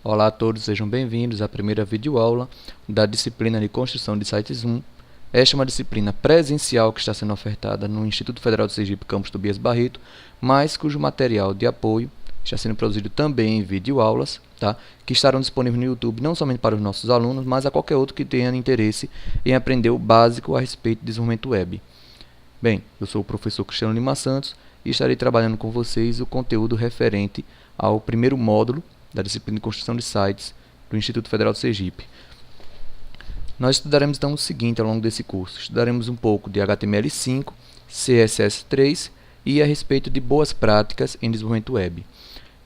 Olá a todos, sejam bem-vindos à primeira videoaula da disciplina de Construção de Sites 1. Esta é uma disciplina presencial que está sendo ofertada no Instituto Federal de Sergipe, campus Tobias Barreto, mas cujo material de apoio está sendo produzido também em videoaulas, tá? Que estarão disponíveis no YouTube não somente para os nossos alunos, mas a qualquer outro que tenha interesse em aprender o básico a respeito de desenvolvimento web. Bem, eu sou o professor Cristiano Lima Santos e estarei trabalhando com vocês o conteúdo referente ao primeiro módulo da disciplina de Construção de Sites do Instituto Federal de Sergipe. Nós estudaremos então o seguinte ao longo desse curso. Estudaremos um pouco de HTML5, CSS3 e a respeito de boas práticas em desenvolvimento web.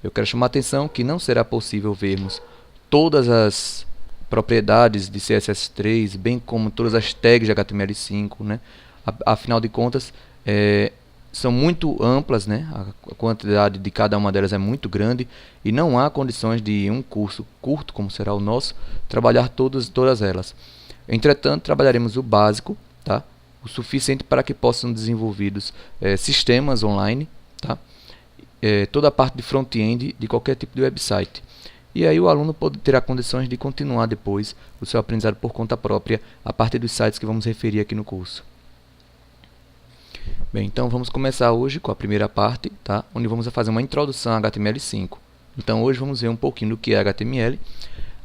Eu quero chamar a atenção que não será possível vermos todas as propriedades de CSS3, bem como todas as tags de HTML5, né? Afinal de contas, são muito amplas, né? A quantidade de cada uma delas é muito grande e não há condições de um curso curto, como será o nosso, trabalhar todas elas. Entretanto, trabalharemos o básico, tá? O suficiente para que possam ser desenvolvidos sistemas online, tá? Toda a parte de front-end de qualquer tipo de website. E aí o aluno terá condições de continuar depois o seu aprendizado por conta própria a partir dos sites que vamos referir aqui no curso. Bem, então vamos começar hoje com a primeira parte, tá? Onde vamos fazer uma introdução a HTML5. Então hoje vamos ver um pouquinho do que é HTML,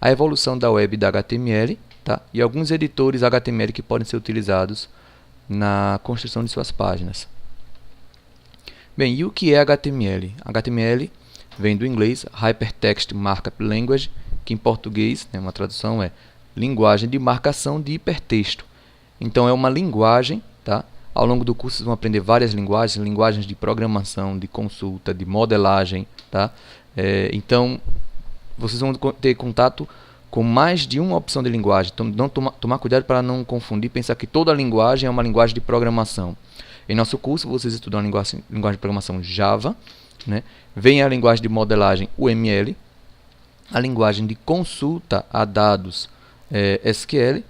a evolução da web da HTML, tá? E alguns editores HTML que podem ser utilizados na construção de suas páginas. Bem, e o que é HTML? HTML vem do inglês Hypertext Markup Language, que em português, né, uma tradução é linguagem de marcação de hipertexto. Então é uma linguagem, tá? Ao longo do curso vocês vão aprender várias linguagens, linguagens de programação, de consulta, de modelagem, tá? Então, vocês vão ter contato com mais de uma opção de linguagem. Então, tomar cuidado para não confundir, pensar que toda linguagem é uma linguagem de programação. Em nosso curso, vocês estudam a linguagem de programação Java, né? Vem a linguagem de modelagem UML, a linguagem de consulta a dados SQL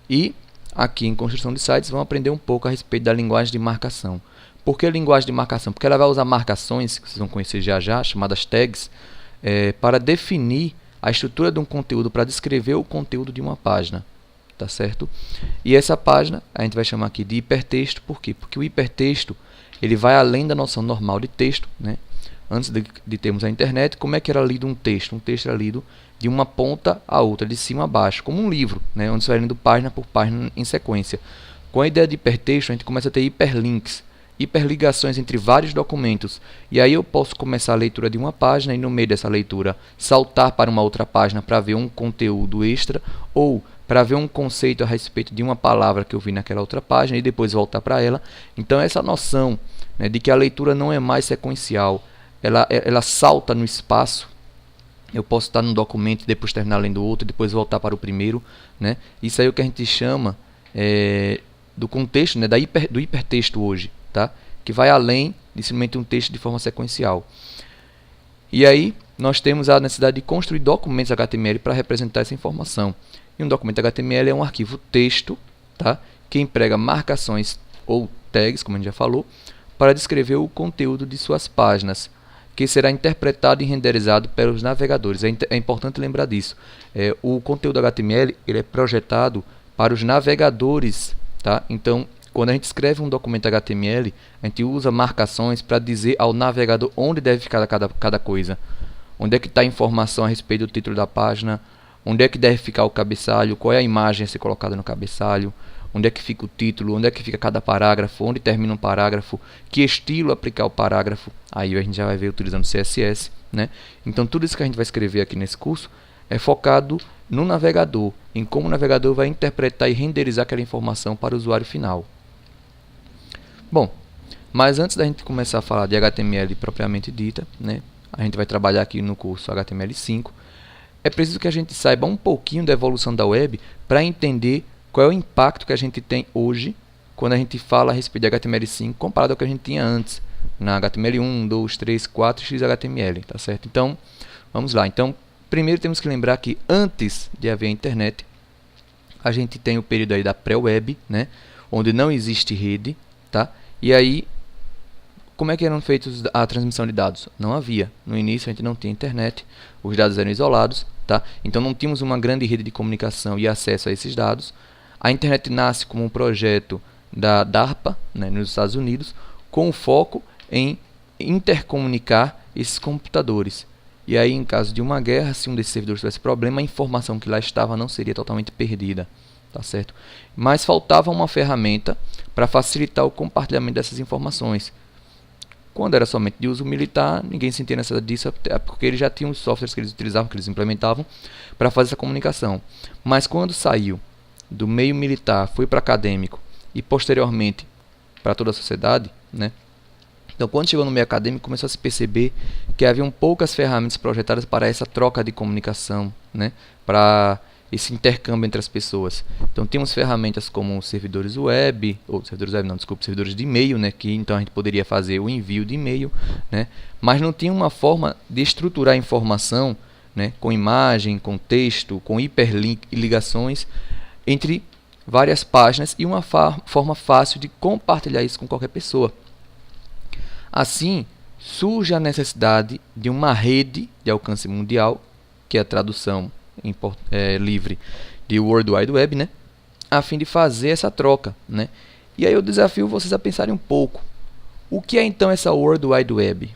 e aqui em construção de sites vão aprender um pouco a respeito da linguagem de marcação. Por que linguagem de marcação? Porque ela vai usar marcações, que vocês vão conhecer já já, chamadas tags, para definir a estrutura de um conteúdo, para descrever o conteúdo de uma página. Tá certo? E essa página a gente vai chamar aqui de hipertexto. Por quê? Porque o hipertexto ele vai além da noção normal de texto, né? Antes de termos a internet, como é que era lido um texto? Um texto era lido de uma ponta a outra, de cima a baixo, como um livro, né? Onde você vai lendo página por página em sequência. Com a ideia de hipertexto, a gente começa a ter hiperlinks, hiperligações entre vários documentos. E aí eu posso começar a leitura de uma página e no meio dessa leitura saltar para uma outra página para ver um conteúdo extra ou para ver um conceito a respeito de uma palavra que eu vi naquela outra página e depois voltar para ela. Então essa noção, né, de que a leitura não é mais sequencial, ela salta no espaço. Eu posso estar num documento e depois terminar lendo outro, depois voltar para o primeiro, né? Isso aí é o que a gente chama do contexto, né, do hipertexto hoje, tá? Que vai além de simplesmente um texto de forma sequencial. E aí nós temos a necessidade de construir documentos HTML para representar essa informação. E um documento HTML é um arquivo texto, tá? Que emprega marcações ou tags, como a gente já falou, para descrever o conteúdo de suas páginas, que será interpretado e renderizado pelos navegadores. É importante lembrar disso. O conteúdo HTML ele é projetado para os navegadores, tá? Então, quando a gente escreve um documento HTML, a gente usa marcações para dizer ao navegador onde deve ficar cada coisa. Onde é que está a informação a respeito do título da página, onde é que deve ficar o cabeçalho, qual é a imagem a ser colocada no cabeçalho, onde é que fica o título, onde é que fica cada parágrafo, onde termina um parágrafo, que estilo aplicar o parágrafo. Aí a gente já vai ver utilizando CSS, né? Então tudo isso que a gente vai escrever aqui nesse curso é focado no navegador, em como o navegador vai interpretar e renderizar aquela informação para o usuário final. Bom, mas antes da gente começar a falar de HTML propriamente dita, né? A gente vai trabalhar aqui no curso HTML5. É preciso que a gente saiba um pouquinho da evolução da web para entender qual é o impacto que a gente tem hoje quando a gente fala a respeito de HTML5 comparado ao que a gente tinha antes, na HTML1, 2, 3, 4 e XHTML, tá certo? Então, vamos lá. Então, primeiro temos que lembrar que antes de haver a internet, a gente tem o período aí da pré-web, né? Onde não existe rede, tá? E aí, como é que eram feitos a transmissão de dados? Não havia. No início a gente não tinha internet, os dados eram isolados, tá? Então não tínhamos uma grande rede de comunicação e acesso a esses dados. A internet nasce como um projeto da DARPA, né, nos Estados Unidos, com foco em intercomunicar esses computadores. E aí, em caso de uma guerra, se um desses servidores tivesse problema, a informação que lá estava não seria totalmente perdida, tá certo? Mas faltava uma ferramenta para facilitar o compartilhamento dessas informações. Quando era somente de uso militar, ninguém sentia necessidade disso, porque eles já tinham os softwares que eles utilizavam, que eles implementavam, para fazer essa comunicação. Mas quando saiu do meio militar, foi para acadêmico e posteriormente para toda a sociedade, né? Então, quando chegou no meio acadêmico, começou a se perceber que haviam poucas ferramentas projetadas para essa troca de comunicação, né? Para esse intercâmbio entre as pessoas. Então, tínhamos ferramentas como servidores web, ou servidores web não, desculpa, servidores de e-mail, né? Que então a gente poderia fazer o envio de e-mail, né? Mas não tinha uma forma de estruturar a informação, né? Com imagem, com texto, com hiperlink e ligações entre várias páginas e uma forma fácil de compartilhar isso com qualquer pessoa. Assim, surge a necessidade de uma rede de alcance mundial, que é a tradução livre de World Wide Web, né? A fim de fazer essa troca, né? E aí eu desafio vocês a pensarem um pouco. O que é então essa World Wide Web?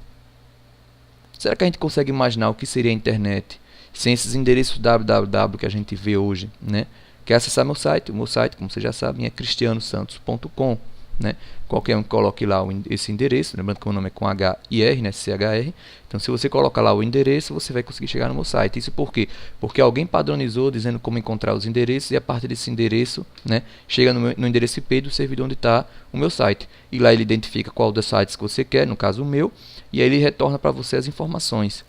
Será que a gente consegue imaginar o que seria a internet sem esses endereços www que a gente vê hoje, né? Quer acessar meu site? O meu site, como vocês já sabem, é cristianosantos.com, né? Qualquer um que coloque lá esse endereço, lembrando que o meu nome é com H e R, né? CHR. Então, se você colocar lá o endereço, você vai conseguir chegar no meu site. Isso por quê? Porque alguém padronizou dizendo como encontrar os endereços e a partir desse endereço, né, chega no endereço IP do servidor onde está o meu site. E lá ele identifica qual dos sites que você quer, no caso o meu, e aí ele retorna para você as informações.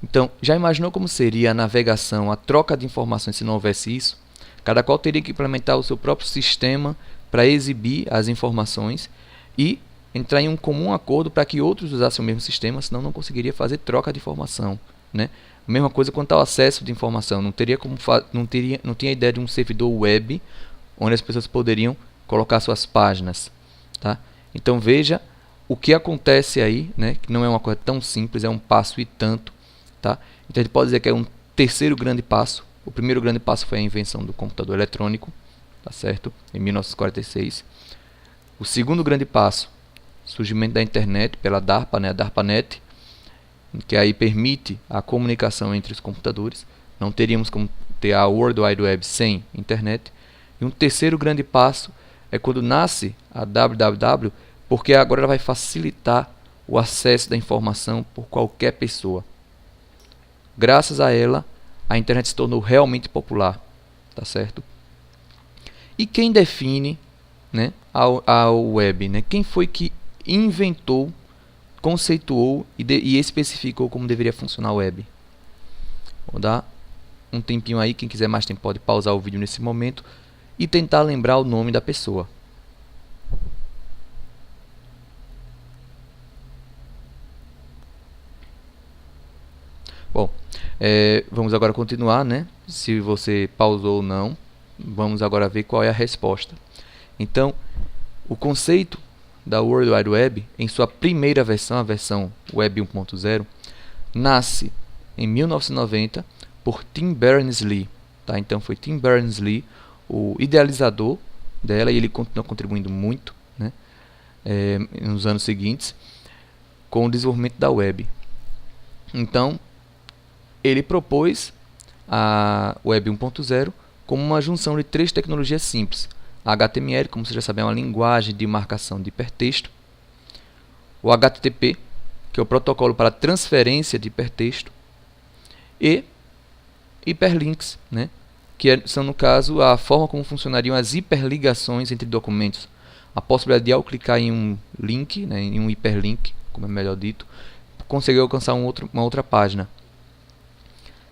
Então, já imaginou como seria a navegação, a troca de informações se não houvesse isso? Cada qual teria que implementar o seu próprio sistema para exibir as informações e entrar em um comum acordo para que outros usassem o mesmo sistema, senão não conseguiria fazer troca de informação, né? A mesma coisa quanto ao acesso de informação, não tinha ideia de um servidor web onde as pessoas poderiam colocar suas páginas, tá? Então veja o que acontece aí, né? Que não é uma coisa tão simples, é um passo e tanto, tá? Então a gente pode dizer que é um terceiro grande passo. O primeiro grande passo foi a invenção do computador eletrônico, tá certo? Em 1946. O segundo grande passo, surgimento da internet pela DARPA, né? A DARPANET, que aí permite a comunicação entre os computadores. Não teríamos como ter a World Wide Web sem internet. E um terceiro grande passo é quando nasce a www, porque agora ela vai facilitar o acesso da informação por qualquer pessoa. Graças a ela, a internet se tornou realmente popular, tá certo? E quem define, né, a web, né? Quem foi que inventou, conceituou e especificou como deveria funcionar a web? Vou dar um tempinho aí, quem quiser mais tempo pode pausar o vídeo nesse momento e tentar lembrar o nome da pessoa. Bom, vamos agora continuar, né? Se você pausou ou não, vamos agora ver qual é a resposta. Então, o conceito da World Wide Web, em sua primeira versão, a versão Web 1.0, nasce em 1990 por Tim Berners-Lee. Tá? Então, foi Tim Berners-Lee o idealizador dela e ele continua contribuindo muito, né? Nos anos seguintes com o desenvolvimento da web. Então, ele propôs a Web 1.0 como uma junção de três tecnologias simples. A HTML, como você já sabe, é uma linguagem de marcação de hipertexto. O HTTP, que é o protocolo para transferência de hipertexto. E hiperlinks, né? São, no caso, a forma como funcionariam as hiperligações entre documentos. A possibilidade de, ao clicar em um link, né, em um hiperlink, como é melhor dito, conseguir alcançar uma outra página.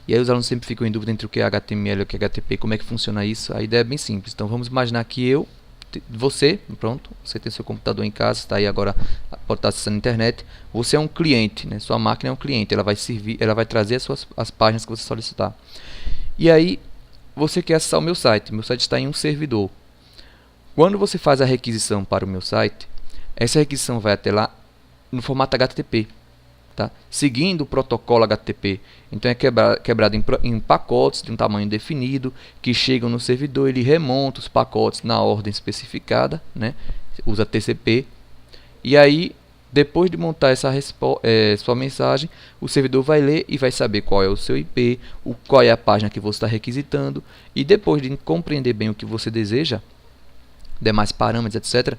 E aí os alunos sempre ficam em dúvida entre o que é HTML e o que é HTTP, como é que funciona isso. A ideia é bem simples. Então vamos imaginar que você tem seu computador em casa, está aí agora, pode estar acessando a internet. Você é um cliente, né? Sua máquina é um cliente, ela vai trazer as páginas que você solicitar. E aí você quer acessar o meu site está em um servidor. Quando você faz a requisição para o meu site, essa requisição vai até lá no formato HTTP, tá? Seguindo o protocolo HTTP. Então é quebrado em pacotes de um tamanho definido, que chegam no servidor, ele remonta os pacotes na ordem especificada, né? Usa TCP, e aí depois de montar essa sua mensagem, o servidor vai ler e vai saber qual é o seu IP, qual é a página que você está requisitando, e depois de compreender bem o que você deseja, demais parâmetros, etc.,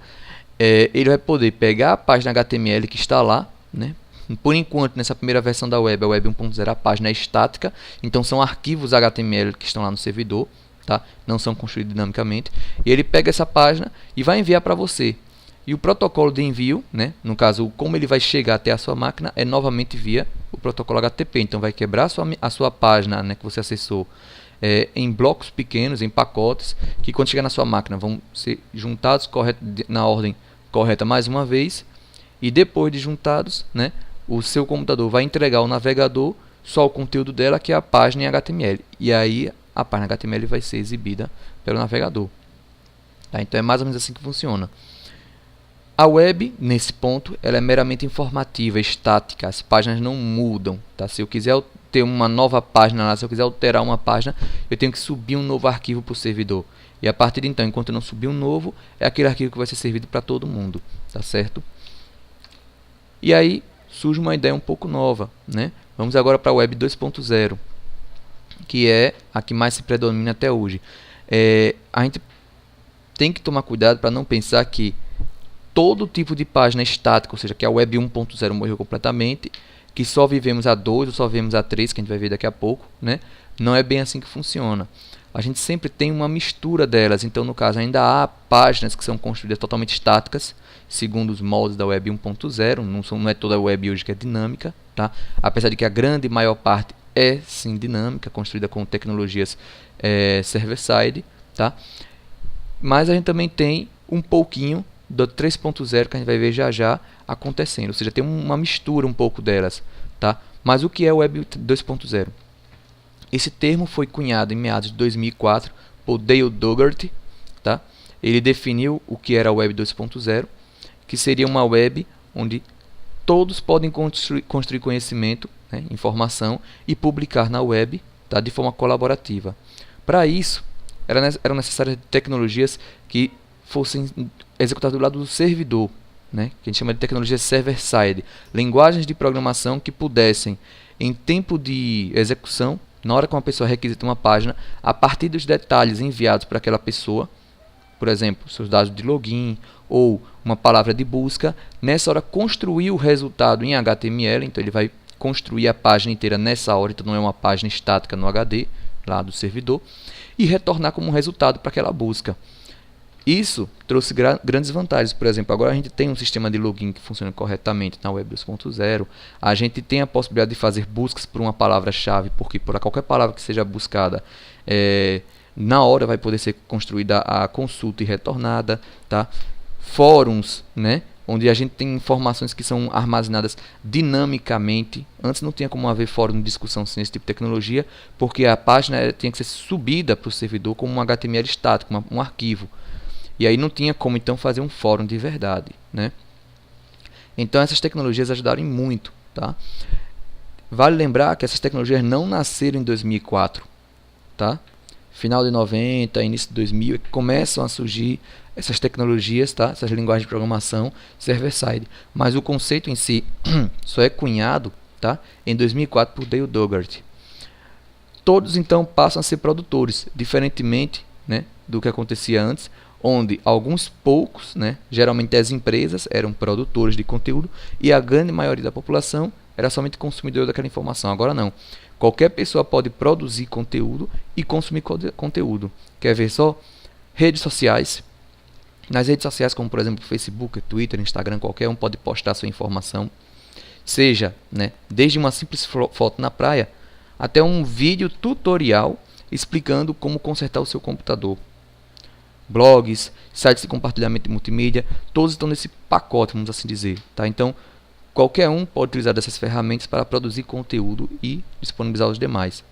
ele vai poder pegar a página HTML que está lá, né? Por enquanto, nessa primeira versão da web, a web 1.0, a página é estática, então são arquivos HTML que estão lá no servidor, tá? Não são construídos dinamicamente, e ele pega essa página e vai enviar para você. E o protocolo de envio, né? No caso, como ele vai chegar até a sua máquina, é novamente via o protocolo HTTP. Então vai quebrar a sua página, né, que você acessou, em blocos pequenos, em pacotes, que quando chegar na sua máquina vão ser juntados na ordem correta mais uma vez, e depois de juntados, né, o seu computador vai entregar ao navegador só o conteúdo dela, que é a página em HTML, e aí a página HTML vai ser exibida pelo navegador, tá? Então é mais ou menos assim que funciona. A web, nesse ponto, ela é meramente informativa, estática, as páginas não mudam, tá? Se eu quiser ter uma nova página lá, se eu quiser alterar uma página, eu tenho que subir um novo arquivo para o servidor. E a partir de então, enquanto eu não subir um novo, é aquele arquivo que vai ser servido para todo mundo, tá certo? E aí surge uma ideia um pouco nova, né? Vamos agora para a web 2.0, que é a que mais se predomina até hoje. A gente tem que tomar cuidado para não pensar que todo tipo de página estática, ou seja, que a web 1.0 morreu completamente, que só vivemos a 2 ou só vivemos a 3, que a gente vai ver daqui a pouco, né? Não é bem assim que funciona. A gente sempre tem uma mistura delas, então no caso ainda há páginas que são construídas totalmente estáticas, segundo os moldes da web 1.0, não é toda a web hoje que é dinâmica, tá? Apesar de que a grande maior parte é sim dinâmica, construída com tecnologias server-side, tá? Mas a gente também tem um pouquinho do 3.0 que a gente vai ver já já acontecendo, ou seja, tem uma mistura um pouco delas, tá? Mas o que é o Web 2.0? Esse termo foi cunhado em meados de 2004 por Dale Dougherty, tá? Ele definiu o que era a Web 2.0, que seria uma web onde todos podem construir conhecimento, né, informação, e publicar na web, tá, de forma colaborativa. Para isso, eram necessárias tecnologias que fossem executadas do lado do servidor, né, que a gente chama de tecnologia server-side, linguagens de programação que pudessem, em tempo de execução, na hora que uma pessoa requisita uma página, a partir dos detalhes enviados para aquela pessoa, por exemplo, seus dados de login ou uma palavra de busca, nessa hora construir o resultado em HTML, então ele vai construir a página inteira nessa hora, então não é uma página estática no HD, lá do servidor, e retornar como resultado para aquela busca. Isso trouxe grandes vantagens. Por exemplo, agora a gente tem um sistema de login que funciona corretamente na Web 2.0. A gente tem a possibilidade de fazer buscas por uma palavra-chave, porque por qualquer palavra que seja buscada, na hora vai poder ser construída a consulta e retornada, tá? Fóruns, né, onde a gente tem informações que são armazenadas dinamicamente. Antes não tinha como haver fórum de discussão sem esse tipo de tecnologia, porque a página tinha que ser subida para o servidor como um HTML estático, um arquivo. E aí não tinha como então fazer um fórum de verdade, né? Então essas tecnologias ajudaram muito, tá? Vale lembrar que essas tecnologias não nasceram em 2004, tá? Final de 90, início de 2000, começam a surgir essas tecnologias, tá? Essas linguagens de programação server-side. Mas o conceito em si só é cunhado, tá, em 2004 por Dale Dougherty. Todos então passam a ser produtores, diferentemente, né, do que acontecia antes, onde alguns poucos, né, geralmente as empresas, eram produtores de conteúdo e a grande maioria da população era somente consumidor daquela informação. Agora não. Qualquer pessoa pode produzir conteúdo e consumir conteúdo. Quer ver só? Redes sociais. Nas redes sociais, como por exemplo Facebook, Twitter, Instagram, qualquer um pode postar sua informação. Seja, né, desde uma simples foto na praia até um vídeo tutorial explicando como consertar o seu computador. Blogs, sites de compartilhamento de multimídia, todos estão nesse pacote, vamos assim dizer, tá? Então, qualquer um pode utilizar dessas ferramentas para produzir conteúdo e disponibilizar os demais.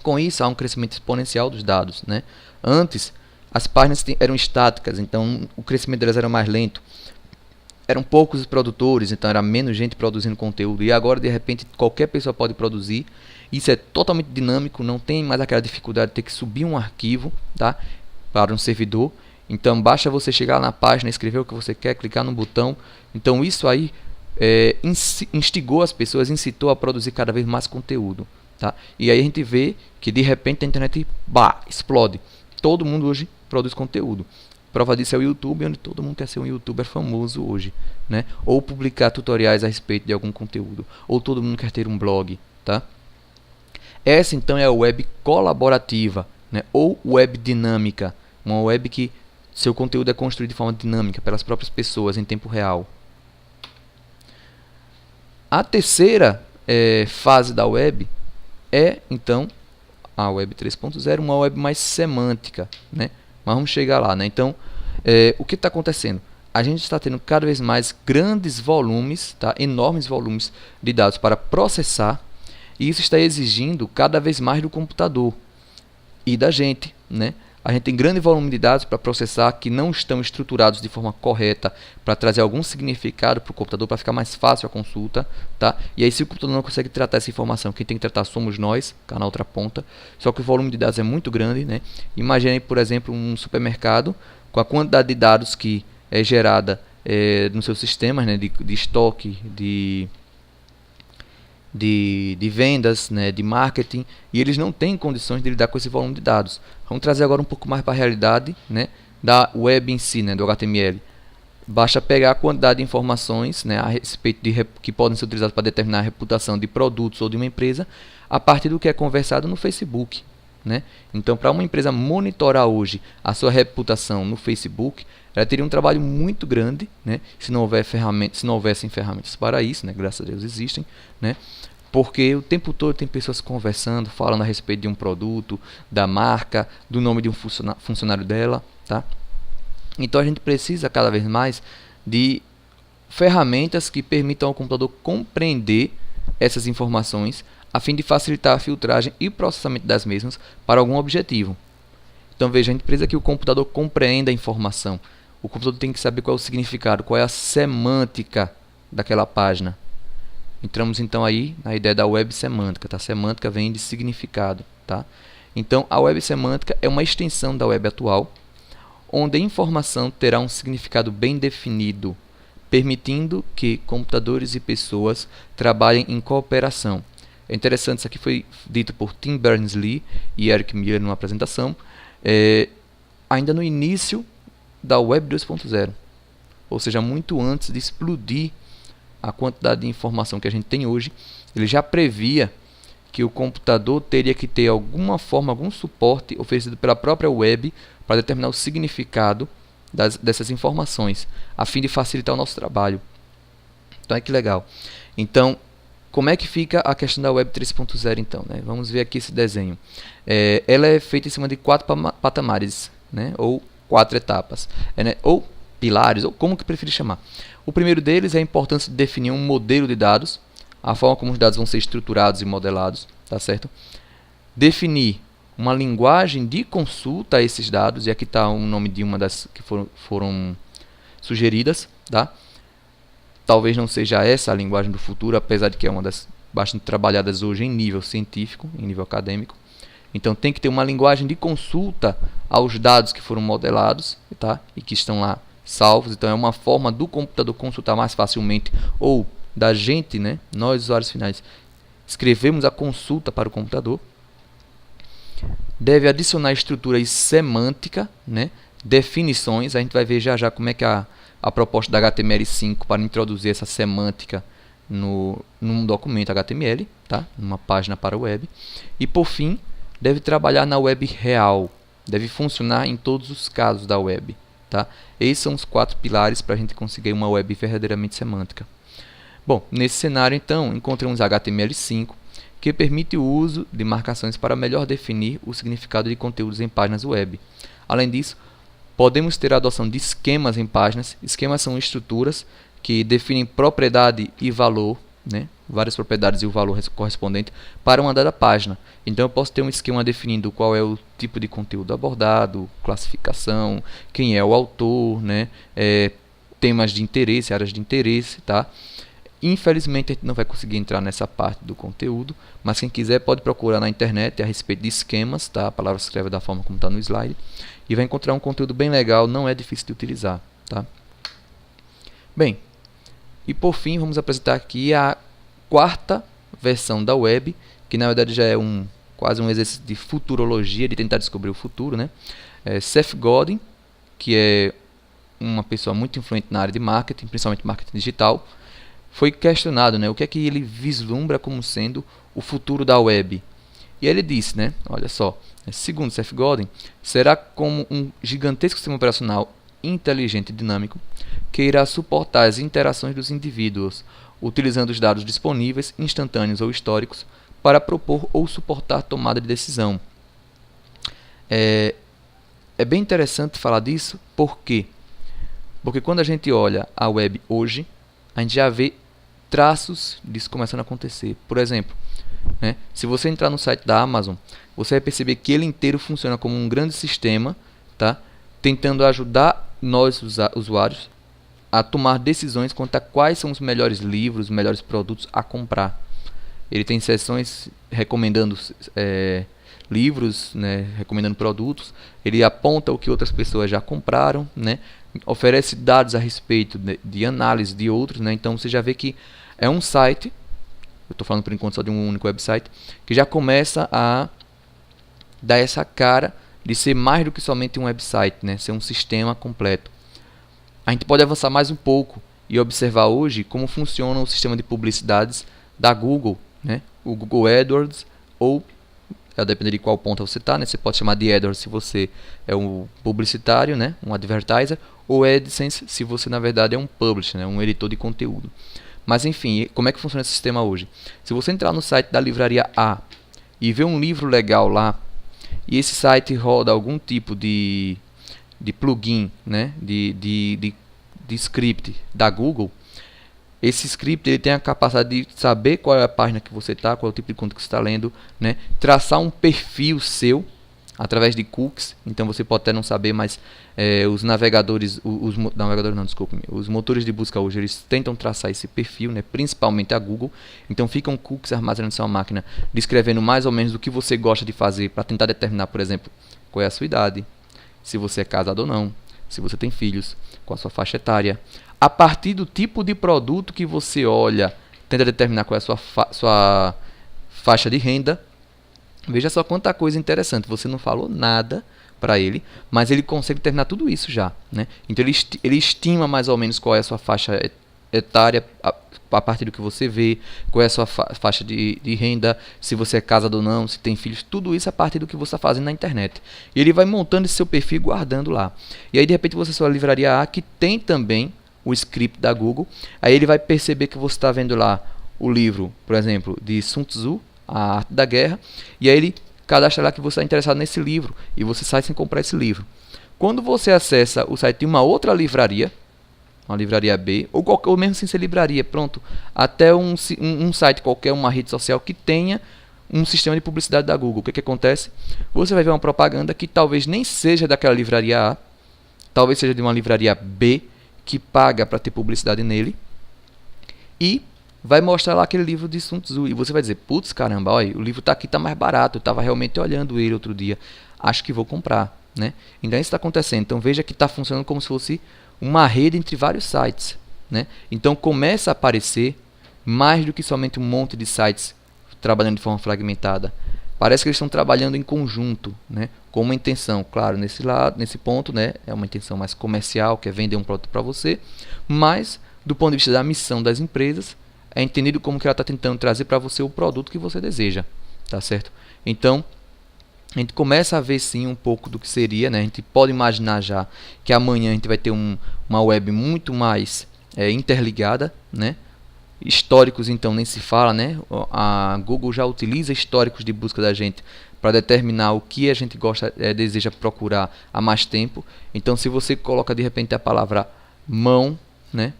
Com isso, há um crescimento exponencial dos dados, né? Antes, as páginas eram estáticas, então o crescimento delas era mais lento. eram poucos os produtores, então era menos gente produzindo conteúdo, e agora de repente qualquer pessoa pode produzir. Isso é totalmente dinâmico, não tem mais aquela dificuldade de ter que subir um arquivo, tá, para um servidor. Então basta você chegar na página, escrever o que você quer, clicar no botão. Então isso aí instigou as pessoas, incitou a produzir cada vez mais conteúdo, tá? E aí a gente vê que de repente a internet explode. Todo mundo hoje produz conteúdo. Prova disso é o YouTube, onde todo mundo quer ser um youtuber famoso hoje, né? Ou publicar tutoriais a respeito de algum conteúdo, ou todo mundo quer ter um blog, tá? Essa então é a web colaborativa, né? Ou web dinâmica, uma web que seu conteúdo é construído de forma dinâmica pelas próprias pessoas em tempo real. A terceira fase da web é então a web 3.0, uma web mais semântica, né? Mas vamos chegar lá, né? Então, o que está acontecendo? A gente está tendo cada vez mais grandes volumes, tá? Enormes volumes de dados para processar, e isso está exigindo cada vez mais do computador e da gente, né? A gente tem grande volume de dados para processar que não estão estruturados de forma correta para trazer algum significado para o computador, para ficar mais fácil a consulta, tá? E aí se o computador não consegue tratar essa informação, quem tem que tratar somos nós, cá na outra ponta. Só que o volume de dados é muito grande, né? Imagine, por exemplo, um supermercado com a quantidade de dados que é gerada nos seus sistemas, né? De estoque, de vendas, né, de marketing, e eles não têm condições de lidar com esse volume de dados. Vamos trazer agora um pouco mais para a realidade, né, da web em si, né, do HTML. Basta pegar a quantidade de informações, né, a respeito que podem ser utilizadas para determinar a reputação de produtos ou de uma empresa, a partir do que é conversado no Facebook, né? Então, para uma empresa monitorar hoje a sua reputação no Facebook, ela teria um trabalho muito grande, né, se não houvessem ferramentas para isso, né, graças a Deus existem, né? Porque o tempo todo tem pessoas conversando, falando a respeito de um produto, da marca, do nome de um funcionário dela, tá? Então a gente precisa cada vez mais de ferramentas que permitam ao computador compreender essas informações, a fim de facilitar a filtragem e processamento das mesmas para algum objetivo. Então veja, a gente precisa que o computador compreenda a informação. O computador tem que saber qual é o significado, qual é a semântica daquela página. Entramos então aí na ideia da web semântica, tá? Semântica vem de significado, tá? Então a web semântica é uma extensão da web atual, onde a informação terá um significado bem definido, permitindo que computadores e pessoas trabalhem em cooperação. É interessante, isso aqui foi dito por Tim Berners-Lee e Eric Miller numa apresentação, ainda no início da web 2.0, ou seja, muito antes de explodir a quantidade de informação que a gente tem hoje. Ele já previa que o computador teria que ter alguma forma, algum suporte oferecido pela própria web para determinar o significado dessas informações, a fim de facilitar o nosso trabalho. Então é que legal. Então, como é que fica a questão da web 3.0 então, né? Vamos ver aqui esse desenho. Ela é feita em cima de 4 patamares, né? Ou 4 etapas, né? Ou pilares, ou como que preferir chamar. O primeiro deles é a importância de definir um modelo de dados, a forma como os dados vão ser estruturados e modelados, tá certo? Definir uma linguagem de consulta a esses dados, e aqui está o nome de uma das que foram sugeridas, tá? Talvez não seja essa a linguagem do futuro, apesar de que é uma das bastante trabalhadas hoje em nível científico, em nível acadêmico. Então tem que ter uma linguagem de consulta aos dados que foram modelados, tá? E que estão lá salvos. Então é uma forma do computador consultar mais facilmente, ou da gente, né, nós usuários finais, escrevemos a consulta para o computador. Deve adicionar estrutura e semântica, né, definições. A gente vai ver já como é que a proposta da HTML5 para introduzir essa semântica num documento HTML, tá? Numa página para a web. E por fim, deve trabalhar na web real, deve funcionar em todos os casos da web, tá? Esses são os 4 pilares para a gente conseguir uma web verdadeiramente semântica. Bom, nesse cenário então, encontramos HTML5, que permite o uso de marcações para melhor definir o significado de conteúdos em páginas web. Além disso, podemos ter a adoção de esquemas em páginas. Esquemas são estruturas que definem propriedade e valor, né? Várias propriedades e o valor correspondente para uma dada página. Então eu posso ter um esquema definindo qual é o tipo de conteúdo abordado, classificação, quem é o autor, né? temas de interesse, áreas de interesse, tá? Infelizmente a gente não vai conseguir entrar nessa parte do conteúdo, mas quem quiser pode procurar na internet a respeito de esquemas, tá? A palavra se escreve da forma como está no slide, e vai encontrar um conteúdo bem legal, não é difícil de utilizar, tá? Bem, e por fim vamos apresentar aqui a quarta versão da web, que na verdade já é quase um exercício de futurologia, de tentar descobrir o futuro, né? Seth Godin, que é uma pessoa muito influente na área de marketing, principalmente marketing digital, foi questionado, né, o que é que ele vislumbra como sendo o futuro da web. E ele disse, né, olha só, segundo Seth Godin, será como um gigantesco sistema operacional inteligente e dinâmico que irá suportar as interações dos indivíduos, utilizando os dados disponíveis, instantâneos ou históricos, para propor ou suportar tomada de decisão. É bem interessante falar disso, por quê? Porque quando a gente olha a web hoje, a gente já vê traços disso começando a acontecer. Por exemplo, né, se você entrar no site da Amazon, você vai perceber que ele inteiro funciona como um grande sistema, tá, tentando ajudar nós, usuários, a tomar decisões quanto a quais são os melhores livros, os melhores produtos a comprar. Ele tem seções recomendando livros, né, recomendando produtos. Ele aponta o que outras pessoas já compraram, né, oferece dados a respeito de análise de outros, né? Então você já vê que é um site, eu estou falando por enquanto só de um único website, que já começa a dar essa cara de ser mais do que somente um website, né? Ser um sistema completo. A gente pode avançar mais um pouco e observar hoje como funciona o sistema de publicidades da Google, né? O Google AdWords, ou a depender de qual ponta você está, né? Você pode chamar de AdWords se você é um publicitário, né? Um advertiser, ou AdSense se você na verdade é um publisher, né? Um editor de conteúdo. Mas enfim, como é que funciona esse sistema hoje? Se você entrar no site da livraria A e ver um livro legal lá, e esse site roda algum tipo de plugin, né? de script da Google, esse script ele tem a capacidade de saber qual é a página que você está, qual é o tipo de conteúdo que você está lendo, né? Traçar um perfil seu através de cookies. Então você pode até não saber, mas os navegadores, os motores de busca hoje eles tentam traçar esse perfil, né? Principalmente a Google. Então ficam cookies armazenados em sua máquina, descrevendo mais ou menos o que você gosta de fazer para tentar determinar, por exemplo, qual é a sua idade, se você é casado ou não, se você tem filhos, qual a sua faixa etária. A partir do tipo de produto que você olha, tenta determinar qual é a sua faixa de renda. Veja só quanta coisa interessante. Você não falou nada para ele, mas ele consegue determinar tudo isso já, né? Então ele estima mais ou menos qual é a sua faixa etária a partir do que você vê, qual é a sua faixa de renda, se você é casado ou não, se tem filhos, tudo isso a partir do que você está fazendo na internet. E ele vai montando esse seu perfil e guardando lá. E aí de repente você sua livraria A, que tem também o script da Google, aí ele vai perceber que você está vendo lá o livro, por exemplo, de Sun Tzu, A Arte da Guerra, e aí ele cadastra lá que você está interessado nesse livro, e você sai sem comprar esse livro. Quando você acessa o site de uma outra livraria, uma livraria B, ou mesmo sem ser livraria, pronto, até um site qualquer, uma rede social que tenha um sistema de publicidade da Google, o que acontece? Você vai ver uma propaganda que talvez nem seja daquela livraria A, talvez seja de uma livraria B, que paga para ter publicidade nele, e vai mostrar lá aquele livro de Sun Tzu, e você vai dizer, putz, caramba, olha, o livro está aqui, está mais barato, eu estava realmente olhando ele outro dia, acho que vou comprar, né? Então isso está acontecendo. Então veja que está funcionando como se fosse uma rede entre vários sites, né? Então começa a aparecer mais do que somente um monte de sites trabalhando de forma fragmentada. Parece que eles estão trabalhando em conjunto, né? Com uma intenção, claro, nesse ponto, né? É uma intenção mais comercial, que é vender um produto para você, mas do ponto de vista da missão das empresas, é entendido como que ela está tentando trazer para você o produto que você deseja, tá certo? Então, a gente começa a ver sim um pouco do que seria, né? A gente pode imaginar já que amanhã a gente vai ter uma web muito mais interligada, né? Históricos então nem se fala, né? A Google já utiliza históricos de busca da gente para determinar o que a gente gosta, deseja procurar há mais tempo. Então se você coloca de repente a palavra mão, né?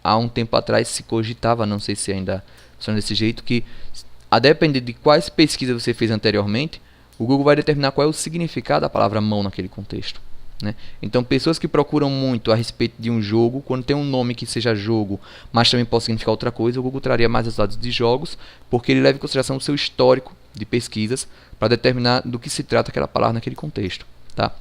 Há um tempo atrás se cogitava, não sei se ainda funciona desse jeito, que a depender de quais pesquisas você fez anteriormente, o Google vai determinar qual é o significado da palavra mão naquele contexto, né? Então, pessoas que procuram muito a respeito de um jogo, quando tem um nome que seja jogo, mas também pode significar outra coisa, o Google traria mais resultados de jogos, porque ele leva em consideração o seu histórico de pesquisas para determinar do que se trata aquela palavra naquele contexto, tá?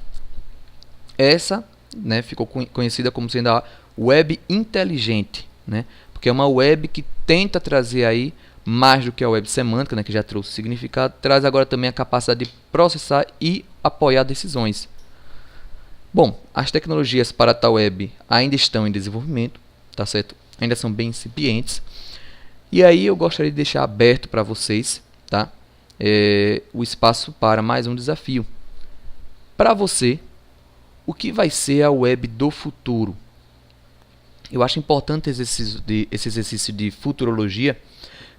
Essa, né, ficou conhecida como sendo a web inteligente, né? Porque é uma web que tenta trazer aí mais do que a web semântica, né, que já trouxe significado, traz agora também a capacidade de processar e apoiar decisões. Bom, as tecnologias para tal web ainda estão em desenvolvimento, tá certo? Ainda são bem incipientes. E aí eu gostaria de deixar aberto para vocês, tá? O espaço para mais um desafio. Para você, o que vai ser a web do futuro? Eu acho importante esse exercício de futurologia,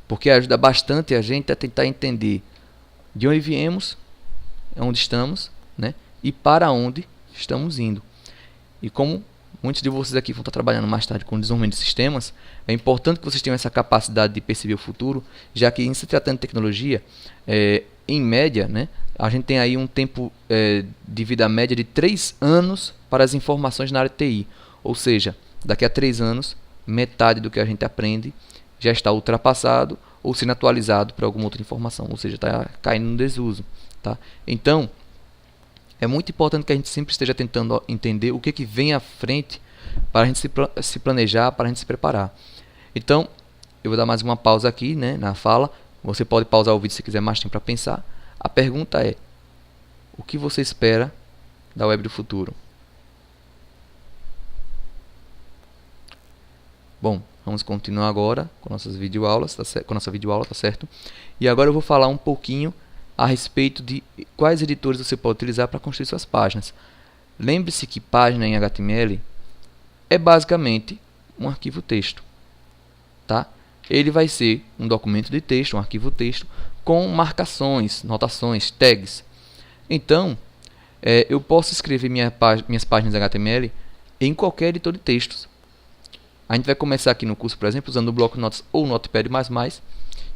porque ajuda bastante a gente a tentar entender de onde viemos, onde estamos, né? E para onde estamos indo. E como muitos de vocês aqui vão estar trabalhando mais tarde com desenvolvimento de sistemas, é importante que vocês tenham essa capacidade de perceber o futuro, já que em se tratando de tecnologia, em média, né, a gente tem aí um tempo de vida média de 3 anos para as informações na área de TI. Ou seja, daqui a 3 anos, metade do que a gente aprende já está ultrapassado ou sendo atualizado para alguma outra informação, ou seja, está caindo no desuso, tá? Então, é muito importante que a gente sempre esteja tentando entender o que vem à frente para a gente se planejar, para a gente se preparar. Então, eu vou dar mais uma pausa aqui, né, na fala. Você pode pausar o vídeo se quiser mais tempo para pensar. A pergunta é: o que você espera da web do futuro? Bom, vamos continuar agora com nossas videoaulas, com nossa videoaula, tá certo? E agora eu vou falar um pouquinho a respeito de quais editores você pode utilizar para construir suas páginas. Lembre-se que página em HTML é basicamente um arquivo texto, tá? Ele vai ser um documento de texto, um arquivo texto, com marcações, notações, tags. Então, eu posso escrever minhas páginas HTML em qualquer editor de textos. A gente vai começar aqui no curso, por exemplo, usando o bloco Notas ou o Notepad++.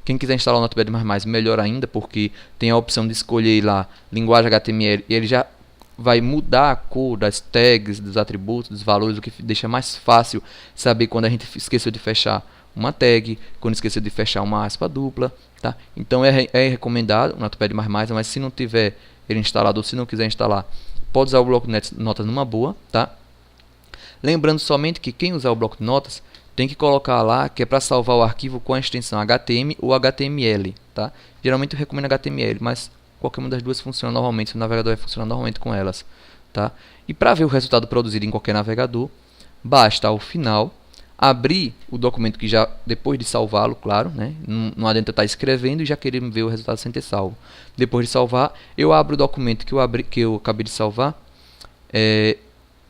Quem quiser instalar o Notepad++, melhor ainda, porque tem a opção de escolher lá linguagem HTML e ele já vai mudar a cor das tags, dos atributos, dos valores, o que deixa mais fácil saber quando a gente esqueceu de fechar uma tag, quando esqueceu de fechar uma aspa dupla, tá? Então é recomendado o Notepad++, mas se não tiver ele instalado ou se não quiser instalar, pode usar o bloco de notas numa boa, tá? Lembrando somente que quem usar o bloco de notas tem que colocar lá que é para salvar o arquivo com a extensão HTML ou HTML, tá? Geralmente eu recomendo HTML, mas qualquer uma das duas funciona normalmente, o navegador vai funcionar normalmente com elas, tá? E para ver o resultado produzido em qualquer navegador, basta ao final abrir o documento que já, depois de salvá-lo, claro, né? Não adianta estar escrevendo e já querer ver o resultado sem ter salvo. Depois de salvar, eu abro o documento que eu acabei de salvar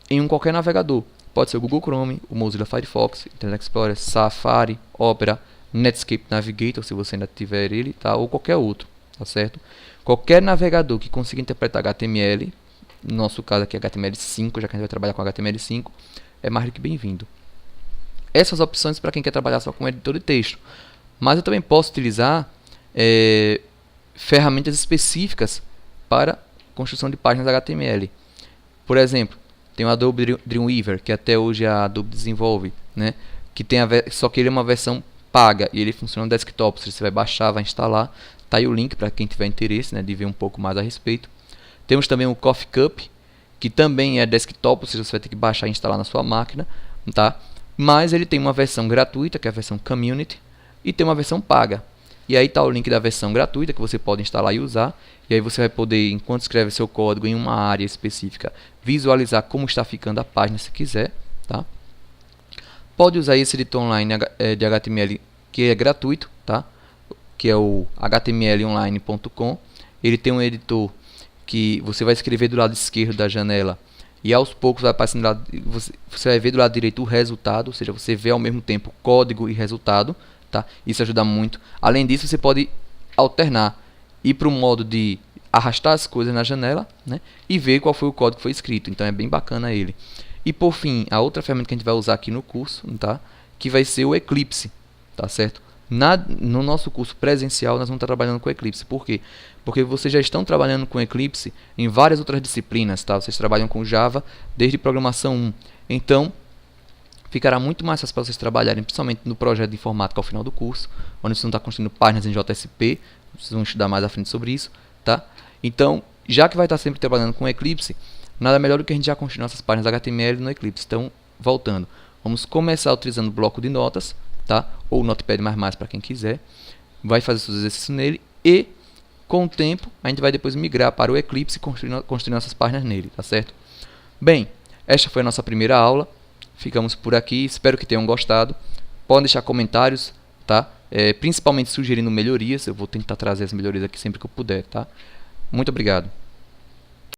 em qualquer navegador. Pode ser o Google Chrome, o Mozilla Firefox, Internet Explorer, Safari, Opera, Netscape Navigator, se você ainda tiver ele, tá? Ou qualquer outro, tá certo? Qualquer navegador que consiga interpretar HTML, no nosso caso aqui é HTML5, já que a gente vai trabalhar com HTML5, é mais do que bem-vindo. Essas opções para quem quer trabalhar só com editor de texto. Mas eu também posso utilizar ferramentas específicas para construção de páginas HTML. Por exemplo, tem o Adobe Dreamweaver, que até hoje a Adobe desenvolve, né? Que tem só que ele é uma versão paga e ele funciona no desktop. Você vai baixar, vai instalar. Tá aí o link para quem tiver interesse, né, de ver um pouco mais a respeito. Temos também o Coffee Cup, que também é desktop, ou seja, você vai ter que baixar e instalar na sua máquina, tá? Mas ele tem uma versão gratuita, que é a versão Community, e tem uma versão paga. E aí está o link da versão gratuita que você pode instalar e usar. E aí você vai poder, enquanto escreve seu código em uma área específica, visualizar como está ficando a página se quiser, tá? Pode usar esse editor online de HTML que é gratuito, tá? Que é o htmlonline.com. Ele tem um editor que você vai escrever do lado esquerdo da janela e aos poucos vai aparecendo você vai ver do lado direito o resultado, ou seja, você vê ao mesmo tempo código e resultado, tá? Isso ajuda muito. Além disso, você pode alternar, ir para o modo de arrastar as coisas na janela, né? E ver qual foi o código que foi escrito. Então é bem bacana ele. E por fim, a outra ferramenta que a gente vai usar aqui no curso, tá? Que vai ser o Eclipse, tá certo? No nosso curso presencial, nós vamos estar trabalhando com Eclipse. Por quê? Porque vocês já estão trabalhando com Eclipse em várias outras disciplinas, tá? Vocês trabalham com Java desde programação 1. Então, ficará muito mais fácil para vocês trabalharem, principalmente no projeto de informática ao final do curso, onde vocês vão estar construindo páginas em JSP. Vocês vão estudar mais à frente sobre isso, tá? Então, já que vai estar sempre trabalhando com Eclipse, nada melhor do que a gente já construir nossas páginas HTML no Eclipse. Então, voltando, vamos começar utilizando o bloco de notas, tá? Ou Notepad++ para quem quiser. Vai fazer seus exercícios nele e, com o tempo, a gente vai depois migrar para o Eclipse e construir nossas páginas nele, tá certo? Bem, esta foi a nossa primeira aula. Ficamos por aqui, espero que tenham gostado. Podem deixar comentários, tá? Principalmente sugerindo melhorias. Eu vou tentar trazer as melhorias aqui sempre que eu puder, tá? Muito obrigado.